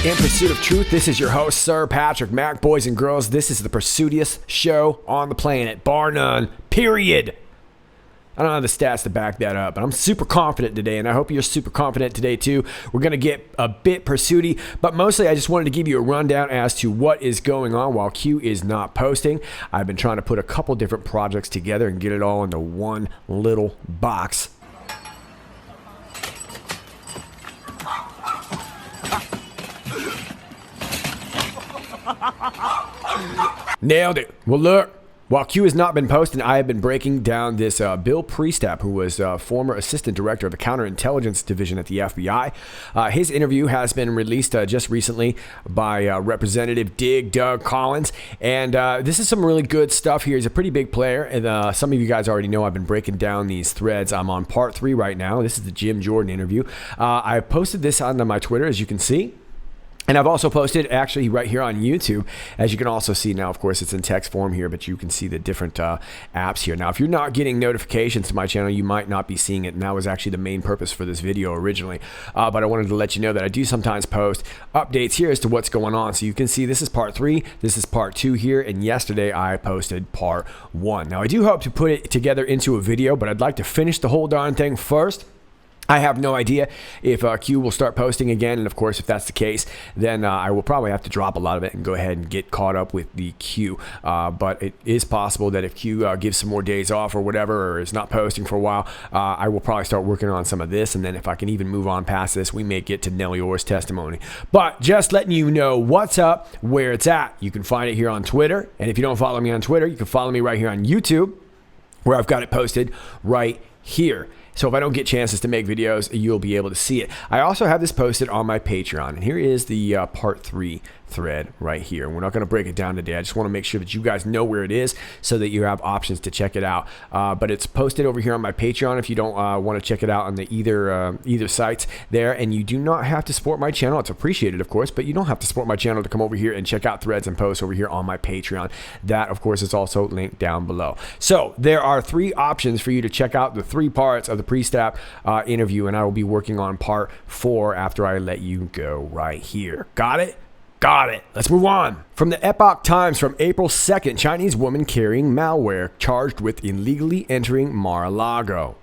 In Pursuit of Truth, this is your host, Sir Patrick Mac. Boys and girls, this is the pursuitiest show on the planet, bar none, period. I don't have the stats to back that up, but I'm super confident today, and I hope you're super confident today too. We're going to get a bit pursuity, but mostly I just wanted to give you a rundown as to what is going on while Q is not posting. I've been trying to put a couple different projects together and get it all into one little box. Nailed it. Well, look, while Q has not been posting, I have been breaking down this Bill Priestap, who was former assistant director of the counterintelligence division at the FBI. His interview has been released just recently by Representative Doug Collins, and this is some really good stuff here. He's a pretty big player, and some of you guys already know I've been breaking down these threads. I'm on part 3 right now. This is the Jim Jordan interview. I posted this on my Twitter, as you can see. And I've also posted actually right here on YouTube, as you can also see now. Of course, it's in text form here, but you can see the different apps here. Now, if you're not getting notifications to my channel, you might not be seeing it, and that was actually the main purpose for this video originally. But I wanted to let you know that I do sometimes post updates here as to what's going on. So you can see this is part 3, this is part 2 here, and yesterday I posted part 1. Now, I do hope to put it together into a video, but I'd like to finish the whole darn thing first. I have no idea if Q will start posting again, and of course, if that's the case, then I will probably have to drop a lot of it and go ahead and get caught up with the Q. But it is possible that if Q gives some more days off or whatever, or is not posting for a while, I will probably start working on some of this, and then if I can even move on past this, we may get to Nellie Orr's testimony. But just letting you know what's up, where it's at. You can find it here on Twitter, and if you don't follow me on Twitter, you can follow me right here on YouTube, where I've got it posted right here. So if I don't get chances to make videos, you'll be able to see it. I also have this posted on my Patreon, and here is the part 3 thread right here. We're not going to break it down today. I just want to make sure that you guys know where it is so that you have options to check it out. But it's posted over here on my Patreon if you don't want to check it out on the either sites there. And you do not have to support my channel. It's appreciated, of course, but you don't have to support my channel to come over here and check out threads and posts over here on my Patreon. That, of course, is also linked down below. So there are 3 options for you to check out the 3 parts of the Priestap interview, and I will be working on part 4 after I let you go right here. Got it? Got it. Let's move on. From the Epoch Times from April 2nd, Chinese woman carrying malware charged with illegally entering Mar-a-Lago.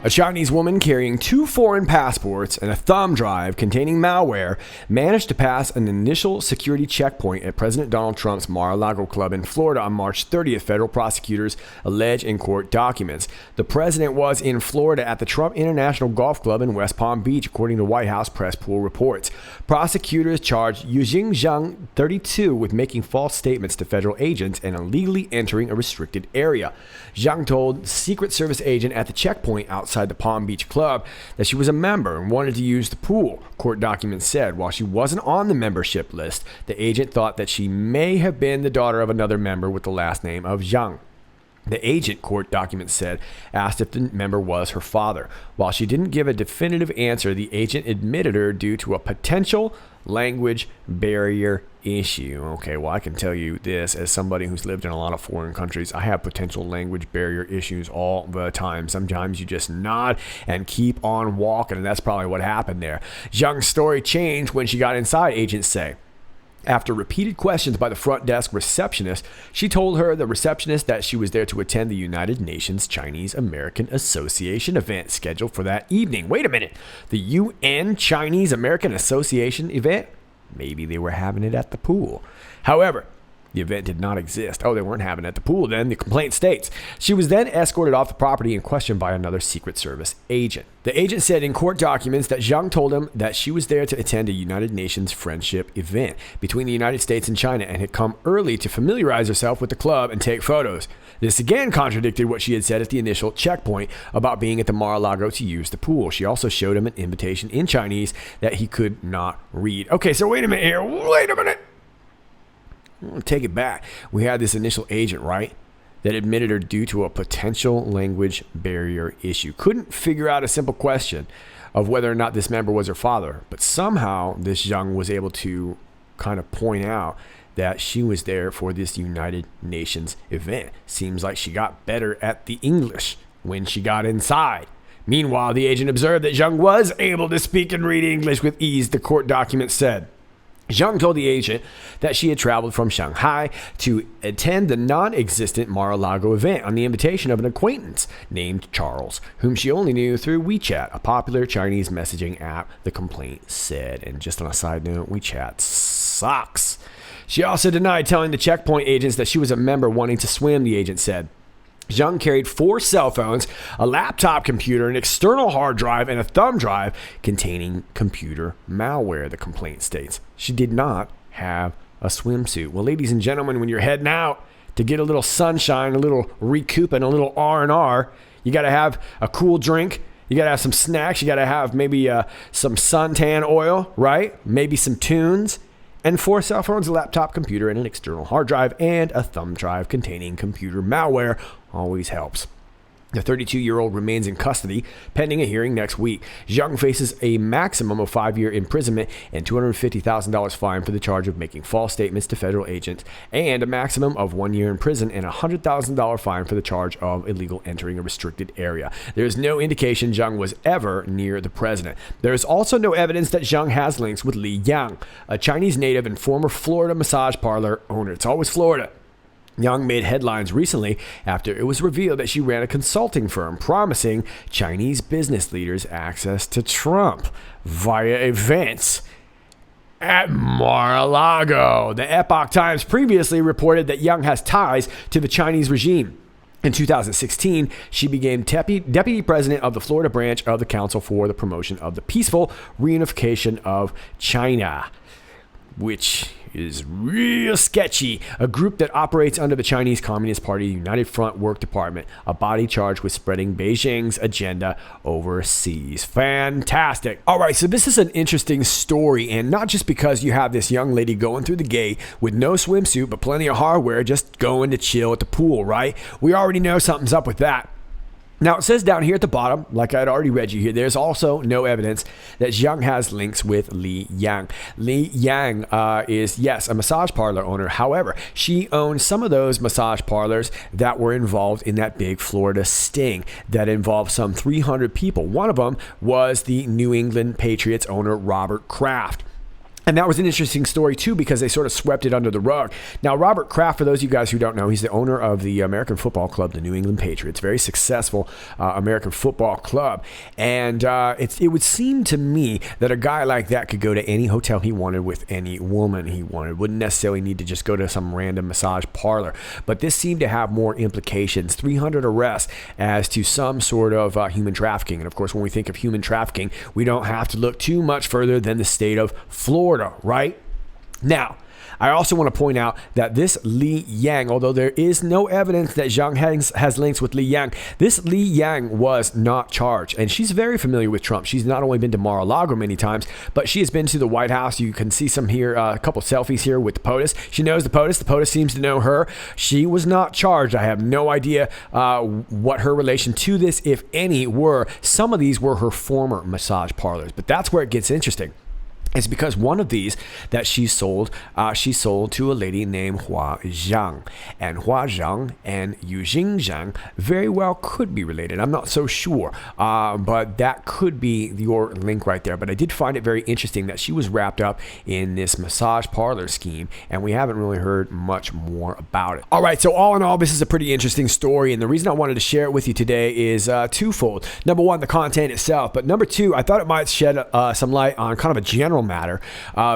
A Chinese woman carrying 2 foreign passports and a thumb drive containing malware managed to pass an initial security checkpoint at President Donald Trump's Mar-a-Lago club in Florida on March 30th, federal prosecutors allege in court documents. The president was in Florida at the Trump International Golf Club in West Palm Beach, according to White House press pool reports. Prosecutors charged Yujing Zhang, 32, with making false statements to federal agents and illegally entering a restricted area. Zhang told Secret Service agent at the checkpoint outside the Palm Beach club that she was a member and wanted to use the pool, court documents said. While she wasn't on the membership list, the agent thought that she may have been the daughter of another member with the last name of Zhang. The agent, court documents said, asked if the member was her father. While she didn't give a definitive answer, the agent admitted her due to a potential language barrier issue. Okay, well, I can tell you this as somebody who's lived in a lot of foreign countries. I have potential language barrier issues all the time. Sometimes you just nod and keep on walking, and that's probably what happened there. Zhang's story changed when she got inside, agents say. After repeated questions by the front desk receptionist, she told the receptionist that she was there to attend the United Nations Chinese American Association event scheduled for that evening. Wait a minute. The UN Chinese American Association event? Maybe they were having it at the pool. However, The event did not exist. Oh, they weren't having it at the pool then, the complaint states. She was then escorted off the property and questioned by another Secret Service agent. The agent said in court documents that Zhang told him that she was there to attend a United Nations friendship event between the United States and China and had come early to familiarize herself with the club and take photos. This again contradicted what she had said at the initial checkpoint about being at the Mar-a-Lago to use the pool. She also showed him an invitation in Chinese that he could not read. Okay, so wait a minute here. Wait a minute. I'll take it back. We had this initial agent, right, that admitted her due to a potential language barrier issue. Couldn't figure out a simple question of whether or not this member was her father. But somehow this Zhang was able to kind of point out that she was there for this United Nations event. Seems like she got better at the English when she got inside. Meanwhile, the agent observed that Zhang was able to speak and read English with ease, the court document said. Zhang told the agent that she had traveled from Shanghai to attend the non-existent Mar-a-Lago event on the invitation of an acquaintance named Charles, whom she only knew through WeChat, a popular Chinese messaging app, the complaint said. And just on a side note, WeChat sucks. She also denied telling the checkpoint agents that she was a member wanting to swim, the agent said. Zhang carried 4 cell phones, a laptop computer, an external hard drive, and a thumb drive containing computer malware, the complaint states. She did not have a swimsuit. Well, ladies and gentlemen, when you're heading out to get a little sunshine, a little recoup, and a little R&R, you got to have a cool drink. You got to have some snacks. You got to have maybe some suntan oil, right? Maybe some tunes. And 4 cell phones, a laptop computer, and an external hard drive, and a thumb drive containing computer malware always helps. The 32-year-old remains in custody, pending a hearing next week. Zhang faces a maximum of 5-year imprisonment and $250,000 fine for the charge of making false statements to federal agents, and a maximum of 1 year in prison and a $100,000 fine for the charge of illegal entering a restricted area. There is no indication Zhang was ever near the president. There is also no evidence that Zhang has links with Li Yang, a Chinese native and former Florida massage parlor owner. It's always Florida. Yang made headlines recently after it was revealed that she ran a consulting firm promising Chinese business leaders access to Trump via events at Mar-a-Lago. The Epoch Times previously reported that Yang has ties to the Chinese regime. In 2016, she became deputy president of the Florida branch of the Council for the Promotion of the Peaceful Reunification of China, which is real sketchy. A group that operates under the Chinese Communist Party United Front Work Department, a body charged with spreading Beijing's agenda overseas. Fantastic. All right, so this is an interesting story, and not just because you have this young lady going through the gate with no swimsuit but plenty of hardware, just going to chill at the pool, right? We already know something's up with that. Now, it says down here at the bottom, like I'd already read you here, there's also no evidence that Zhang has links with Li Yang. Li Yang is, yes, a massage parlor owner. However, she owned some of those massage parlors that were involved in that big Florida sting that involved some 300 people. One of them was the New England Patriots owner, Robert Kraft. And that was an interesting story, too, because they sort of swept it under the rug. Now, Robert Kraft, for those of you guys who don't know, he's the owner of the American football club, the New England Patriots, very successful American football club. And it would seem to me that a guy like that could go to any hotel he wanted with any woman he wanted. Wouldn't necessarily need to just go to some random massage parlor. But this seemed to have more implications. 300 arrests as to some sort of human trafficking. And, of course, when we think of human trafficking, we don't have to look too much further than the state of Florida. Right? Now, I also want to point out that this Li Yang, although there is no evidence that Zhang has links with Li Yang, this Li Yang was not charged. And she's very familiar with Trump. She's not only been to Mar-a-Lago many times, but she has been to the White House. You can see some here, a couple selfies here with the POTUS. She knows the POTUS. The POTUS seems to know her. She was not charged. I have no idea what her relation to this, if any, were. Some of these were her former massage parlors. But that's where it gets interesting. It's because one of these that she sold to a lady named Hua Zhang. And Hua Zhang and Yujing Zhang very well could be related. I'm not so sure, but that could be your link right there. But I did find it very interesting that she was wrapped up in this massage parlor scheme, and we haven't really heard much more about it. All right, so all in all, this is a pretty interesting story, and the reason I wanted to share it with you today is twofold. Number one, the content itself, but number two, I thought it might shed some light on kind of a general matter,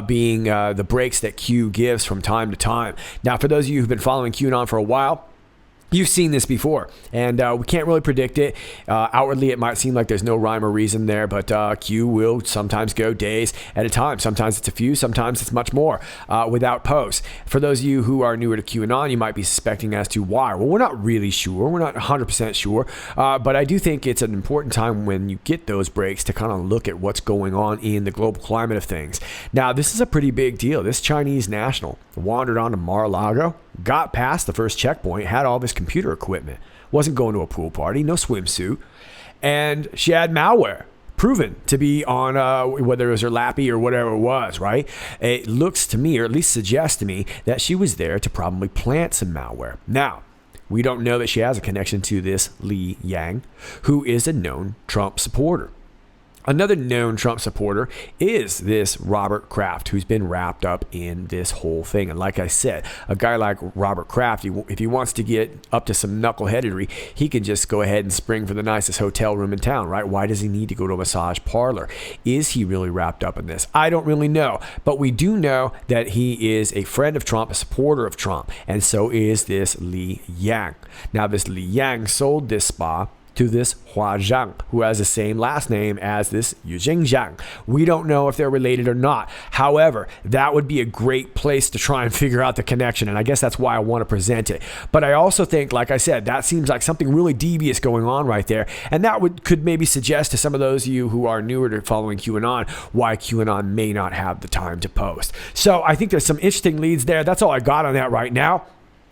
being the breaks that Q gives from time to time. Now, for those of you who've been following QAnon for a while, you've seen this before, and we can't really predict it. Outwardly, it might seem like there's no rhyme or reason there, but Q will sometimes go days at a time. Sometimes it's a few, sometimes it's much more without posts. For those of you who are newer to QAnon, you might be suspecting as to why. Well, we're not really sure. We're not 100% sure, but I do think it's an important time when you get those breaks to kind of look at what's going on in the global climate of things. Now, this is a pretty big deal. This Chinese national wandered onto Lago, got past the first checkpoint, had all this computer equipment, wasn't going to a pool party, no swimsuit, and she had malware proven to be on whether it was her lappy or whatever it was, right? It looks to me, or at least suggests to me, that she was there to probably plant some malware. Now, we don't know that she has a connection to this Li Yang, who is a known Trump supporter. Another known Trump supporter is this Robert Kraft, who's been wrapped up in this whole thing. And like I said, a guy like Robert Kraft, if he wants to get up to some knuckleheadery, he can just go ahead and spring for the nicest hotel room in town, right? Why does he need to go to a massage parlor? Is he really wrapped up in this? I don't really know. But we do know that he is a friend of Trump, a supporter of Trump. And so is this Li Yang. Now, this Li Yang sold this spa to this Hua Zhang, who has the same last name as this Yujing Zhang. We don't know if they're related or not. However, that would be a great place to try and figure out the connection, and I guess that's why I want to present it. But I also think, like I said, that seems like something really devious going on right there, and that could maybe suggest to some of those of you who are newer to following QAnon why QAnon may not have the time to post. So I think there's some interesting leads there. That's all I got on that right now.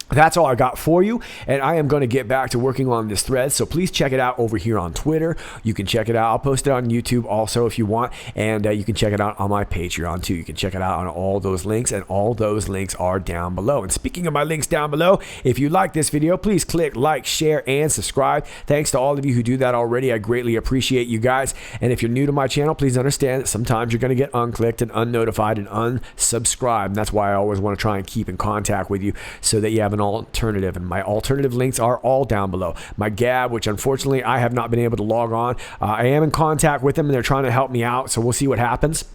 That's all I got for you, and I am going to get back to working on this thread, so please check it out over here on Twitter. You can check it out. I'll post it on YouTube also if you want, and you can check it out on my Patreon too. You can check it out on all those links, and all those links are down below. And speaking of my links down below, if you like this video, please click like, share, and subscribe. Thanks to all of you who do that already. I greatly appreciate you guys, and if you're new to my channel, please understand that sometimes you're going to get unclicked and unnotified and unsubscribed, and that's why I always want to try and keep in contact with you so that you have an alternative, and my alternative links are all down below. My Gab, which unfortunately I have not been able to log on, I am in contact with them and they're trying to help me out, so we'll see what happens.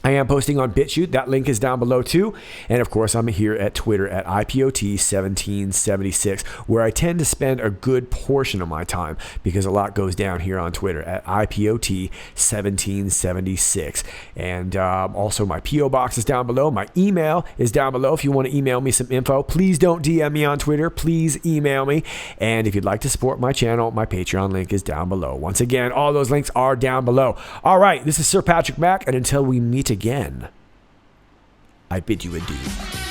I am posting on BitChute. That link is down below too. And of course, I'm here at Twitter at IPOT1776, where I tend to spend a good portion of my time because a lot goes down here on Twitter at IPOT1776. And also my P.O. box is down below. My email is down below. If you want to email me some info, please don't DM me on Twitter. Please email me. And if you'd like to support my channel, my Patreon link is down below. Once again, all those links are down below. All right, this is Sir Patrick Mac, and until we meet again, I bid you adieu.